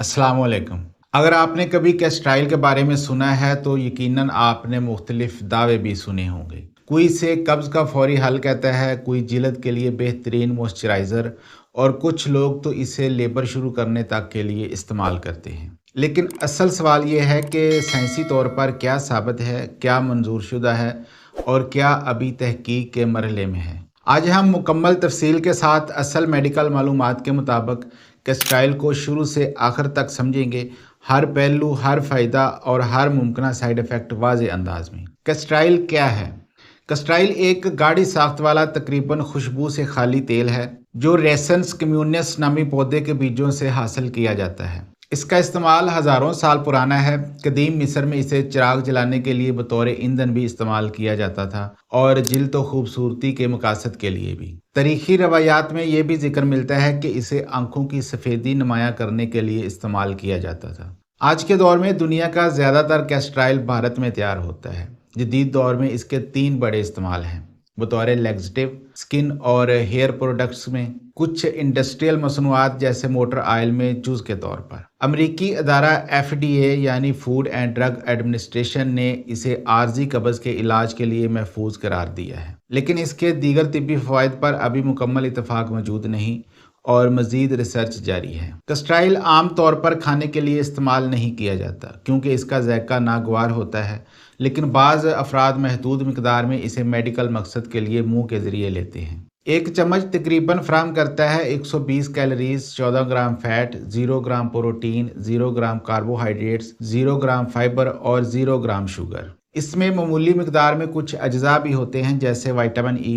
अस्सलाम वालेकुम। अगर आपने कभी कैस्ट्राइल के बारे में सुना है तो यकीनन आपने मुख्तलिफ दावे भी सुने होंगे। कोई इसे कब्ज़ का फौरी हल कहता है, कोई जिल्द के लिए बेहतरीन मॉइस्चराइज़र और कुछ लोग तो इसे लेबर शुरू करने तक के लिए इस्तेमाल करते हैं। लेकिन असल सवाल ये है कि साइंसी तौर पर क्या साबित है, क्या मंजूर शुदा है और क्या अभी तहकीक के मरहले में है। आज हम मुकम्मल तफसील के साथ असल मेडिकल मालूमात के मुताबिक कैस्ट्राइल को शुरू से आखिर तक समझेंगे, हर पहलू, हर फ़ायदा और हर मुमकिन साइड इफ़ेक्ट वाज़ेह अंदाज में। कैस्ट्राइल क्या है? कैस्ट्राइल एक गाढ़ी साख्त वाला तकरीबन खुशबू से खाली तेल है जो रेसेंस कम्यूनस नामी पौधे के बीजों से हासिल किया जाता है। इसका इस्तेमाल हज़ारों साल पुराना है। कदीम मिस्र में इसे चिराग जलाने के लिए बतौर ईंधन भी इस्तेमाल किया जाता था और जिल्द व खूबसूरती के मकासद के लिए भी। तारीखी रवायात में यह भी जिक्र मिलता है कि इसे आंखों की सफ़ेदी नुमाया करने के लिए इस्तेमाल किया जाता था। आज के दौर में दुनिया का ज़्यादातर कैस्ट्राइल भारत में तैयार होता है। जदीद दौर में इसके 3 बड़े इस्तेमाल हैं बतौर लैक्सेटिव, स्किन और हेयर प्रोडक्ट्स में, कुछ इंडस्ट्रियल मसनूआत जैसे मोटर ऑयल में जूस के तौर पर। अमरीकी अदारा FDA यानी फूड एंड ड्रग एडमिनिस्ट्रेशन ने इसे आर्जी कब्ज़ के इलाज के लिए महफूज करार दिया है, लेकिन इसके दीगर तिब्बी फ़वाइद पर अभी मुकम्मल इतफ़ाक़ मौजूद नहीं और मज़ीद रिसर्च जारी है। कैस्ट्राइल आम तौर पर खाने के लिए इस्तेमाल नहीं किया जाता क्योंकि इसका ज़ायका नागवार होता है, लेकिन बाज़ अफराद महदूद मिकदार में इसे मेडिकल मकसद के लिए मुंह के ज़रिए लेते हैं। एक चम्मच तकरीबन फराहम करता है 120 कैलोरीज, 14 ग्राम फैट, 0 ग्राम प्रोटीन, 0 ग्राम कार्बोहाइड्रेट्स, 0 ग्राम फाइबर और 0 ग्राम शुगर। इसमें मामूली मिकदार में कुछ अज्जा भी होते हैं जैसे vitamin E,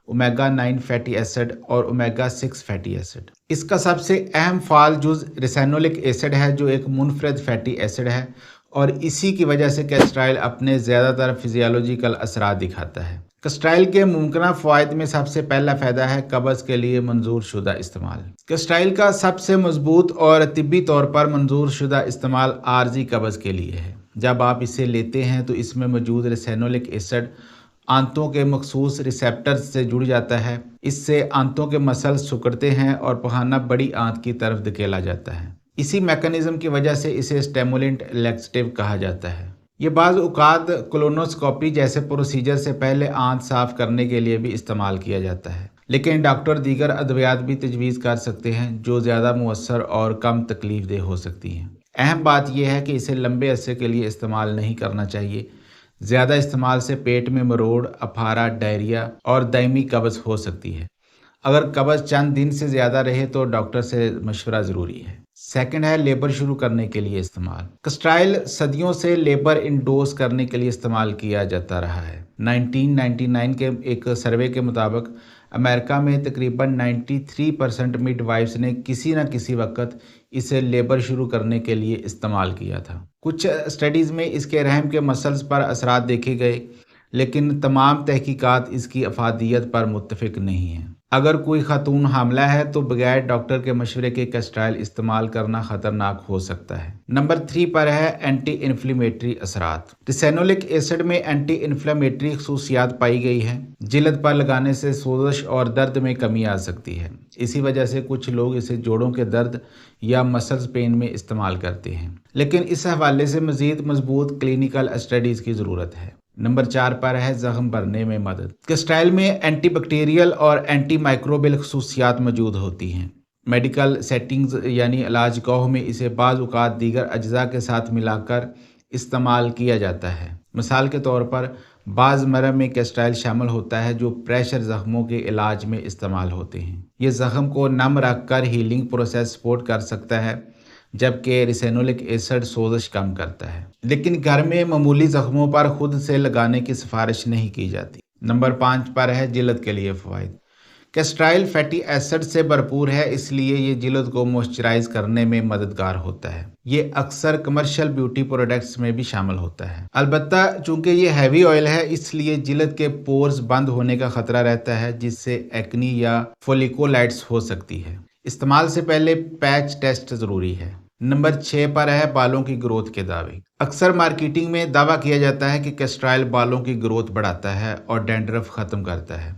omega 9 fatty acid और ओमेगा 6 फैटी एसिड। इसका सबसे अहम फाल जुज़ रिसैनोलिक एसिड है जो एक मुनफरद फैटी एसिड है और इसी की वजह से कैस्ट्राइल अपने ज़्यादातर फिजियोलॉजिकल असरात दिखाता है। कैस्ट्राइल के मुमकिन फ़वाइद में सबसे पहला फ़ायदा है कब्ज़ के लिए मंजूर शुदा इस्तेमाल। कैस्ट्राइल का सबसे मजबूत और तिब्बी तौर पर मंजूर शुदा इस्तेमाल आर्जी कब्ज़ के लिए है। जब आप इसे लेते हैं तो इसमें मौजूद रिसैनोलिक एसिड आंतों के मखसूस रिसेप्टर्स से जुड़ जाता है। इससे आंतों के मसल्स सिकुड़ते हैं और पखाना बड़ी आंत की तरफ धकेला जाता है। इसी मैकेनिज्म की वजह से इसे स्टिमुलेंट लैक्सेटिव कहा जाता है। ये बाज़ औक़ात कोलोनोस्कोपी जैसे प्रोसीजर से पहले आंत साफ़ करने के लिए भी इस्तेमाल किया जाता है, लेकिन डॉक्टर दीगर अद्वियात भी तजवीज़ कर सकते हैं जो ज़्यादा मुअस्सर और कम तकलीफ देह हो सकती हैं। अहम बात यह है कि इसे लंबे अरसे के लिए इस्तेमाल नहीं करना चाहिए। ज़्यादा इस्तेमाल से पेट में मरोड़, अफारा, डायरिया और दायमी कब्ज़ हो सकती है। अगर कब्ज़ चंद दिन से ज़्यादा रहे तो डॉक्टर से मशवरा ज़रूरी है। सेकंड है लेबर शुरू करने के लिए इस्तेमाल। कैस्ट्राइल सदियों से लेबर इंडोज करने के लिए इस्तेमाल किया जाता रहा है। 1999 के एक सर्वे के मुताबिक अमेरिका में तकरीबन 93% मिडवाइफ्स ने किसी न किसी वक्त इसे लेबर शुरू करने के लिए इस्तेमाल किया था। कुछ स्टडीज़ में इसके रहम के मसल्स पर असरात देखे गए, लेकिन तमाम तहकीकात इसकी अफादियत पर मुत्तफिक नहीं हैं। अगर कोई खातून हामला है तो बगैर डॉक्टर के मशवरे के कैस्ट्राइल इस्तेमाल करना ख़तरनाक हो सकता है। नंबर 3 पर है एंटी इन्फ्लेमेटरी असरात। रिसैनोलिक एसिड में एंटी इन्फ्लेमेटरी खसूसियात पाई गई हैं। जिल्द पर लगाने से सोजश और दर्द में कमी आ सकती है। इसी वजह से कुछ लोग इसे जोड़ों के दर्द या मसल्स पेन में इस्तेमाल करते हैं, लेकिन इस हवाले से मज़ीद मजबूत क्लिनिकल स्टडीज़ की ज़रूरत है। नंबर 4 पर है ज़ख्म भरने में मदद। कैस्ट्राइल में एंटीबैक्टीरियल और एंटी माइक्रोबियल खसूसियात मौजूद होती हैं। मेडिकल सेटिंग्स यानी इलाज गाह में इसे बाज़ औक़ात दीगर अज्जा के साथ मिलाकर इस्तेमाल किया जाता है। मिसाल के तौर पर बाज़ मरहम में कैस्ट्राइल शामिल होता है जो प्रेशर ज़ख्मों के इलाज में इस्तेमाल होते हैं। ये ज़ख्म को नम रख कर हीलिंग प्रोसेस सपोर्ट कर सकता है, जबकि रिसैनोलिक एसिड सोजश कम करता है, लेकिन घर में मामूली ज़ख्मों पर खुद से लगाने की सिफारिश नहीं की जाती। नंबर 5 पर है जिल्द के लिए फ़वाइद। कैस्ट्राइल फैटी एसिड से भरपूर है, इसलिए ये जिल्द को मॉइस्चराइज करने में मददगार होता है। ये अक्सर कमर्शियल ब्यूटी प्रोडक्ट्स में भी शामिल होता है। अलबत्ता चूंकि ये हैवी ऑयल है, इसलिए जिल्द के पोर्स बंद होने का खतरा रहता है, जिससे एक्नी या फोलिकोलाइट्स हो सकती है। इस्तेमाल से पहले पैच टेस्ट ज़रूरी है। नंबर 6 पर है बालों की ग्रोथ के दावे। अक्सर मार्केटिंग में दावा किया जाता है कि कैस्ट्राइल बालों की ग्रोथ बढ़ाता है और डैंड्रफ ख़त्म करता है।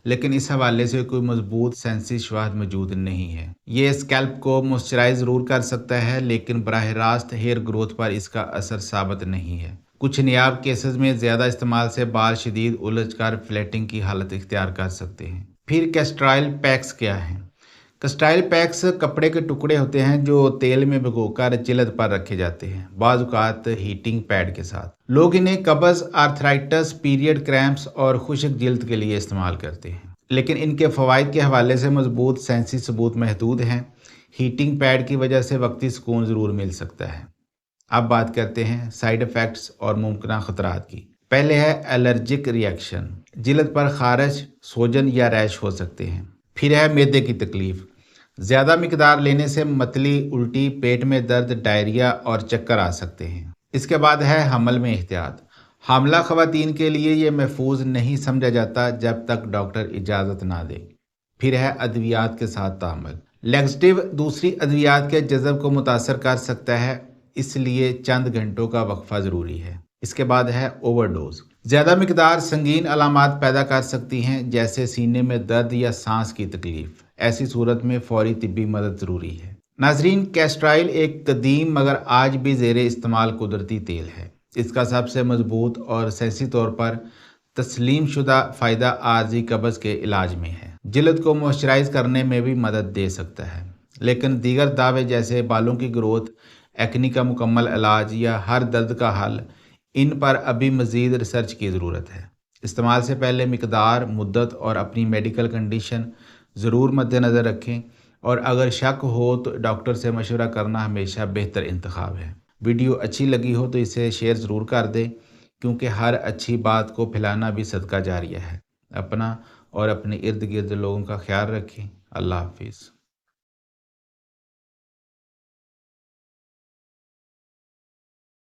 लेकिन इस हवाले से कोई मजबूत साइंसी शवाहद मौजूद नहीं है। ये स्कैल्प को मॉइस्चराइज ज़रूर कर सकता है, लेकिन बराह रास्त हेयर ग्रोथ पर इसका असर साबित नहीं है। कुछ नियाब केसेस में ज़्यादा इस्तेमाल से बाल शदीद उलझ कर फ्लैटिंग की हालत इख्तियार कर सकते हैं। फिर कैस्ट्राइल पैक्स क्या हैं? कैस्ट्राइल पैक्स कपड़े के टुकड़े होते हैं जो तेल में भिगोकर जिल्द पर रखे जाते हैं, बाज़ औक़ात हीटिंग पैड के साथ। लोग इन्हें कब्ज़, आर्थराइटिस, पीरियड क्रैम्प्स और खुश्क जिल्द के लिए इस्तेमाल करते हैं, लेकिन इनके फ़वाइद के हवाले से मजबूत साइंसी सबूत महदूद हैं। हीटिंग पैड की वजह से वक्ती सुकून ज़रूर मिल सकता है। अब बात करते हैं साइड इफ़ेक्ट्स और मुमकिन ख़तरात की। पहले है एलर्जिक रिएक्शन, जिल्द पर खारश, सोजन या रैश हो सकते हैं। फिर है मैदे की तकलीफ, ज़्यादा मिकदार लेने से मतली, उल्टी, पेट में दर्द, डायरिया और चक्कर आ सकते हैं। इसके बाद है हमल में एहतियात। हामला ख़वातीन के लिए ये महफूज नहीं समझा जाता जब तक डॉक्टर इजाज़त ना दे। फिर है अद्वियात के साथ तामुल। लैक्सेटिव दूसरी अद्वियात के जज़ब को मुतासर कर सकता है, इसलिए चंद घंटों का वक्फा ज़रूरी है। इसके बाद है ओवरडोज। ज़्यादा मिकदार संगीन अलामात पैदा कर सकती हैं, जैसे सीने में दर्द या सांस की तकलीफ। ऐसी सूरत में फौरी तिब्बी मदद ज़रूरी है। नाजरीन, कैस्ट्राइल एक कदीम मगर आज भी ज़ेरे इस्तेमाल कुदरती तेल है। इसका सबसे मजबूत और साइंसी तौर पर तस्लीम शुदा फ़ायदा आर्जी कब्ज़ के इलाज में है। जिल्द को मॉइस्चराइज करने में भी मदद दे सकता है, लेकिन दीगर दावे जैसे बालों की ग्रोथ, एक्नी का मुकम्मल इलाज या हर दर्द का हल, इन पर अभी मज़ीद रिसर्च की ज़रूरत है। इस्तेमाल से पहले मिकदार, मुद्दत और अपनी मेडिकल कंडीशन ज़रूर मद्देनज़र रखें, और अगर शक हो तो डॉक्टर से मशवरा करना हमेशा बेहतर इंतखाब है। वीडियो अच्छी लगी हो तो इसे शेयर ज़रूर कर दें, क्योंकि हर अच्छी बात को फैलाना भी सदका जारिया है। अपना और अपने इर्द गिर्द लोगों का ख्याल रखें। अल्लाह हाफिज़।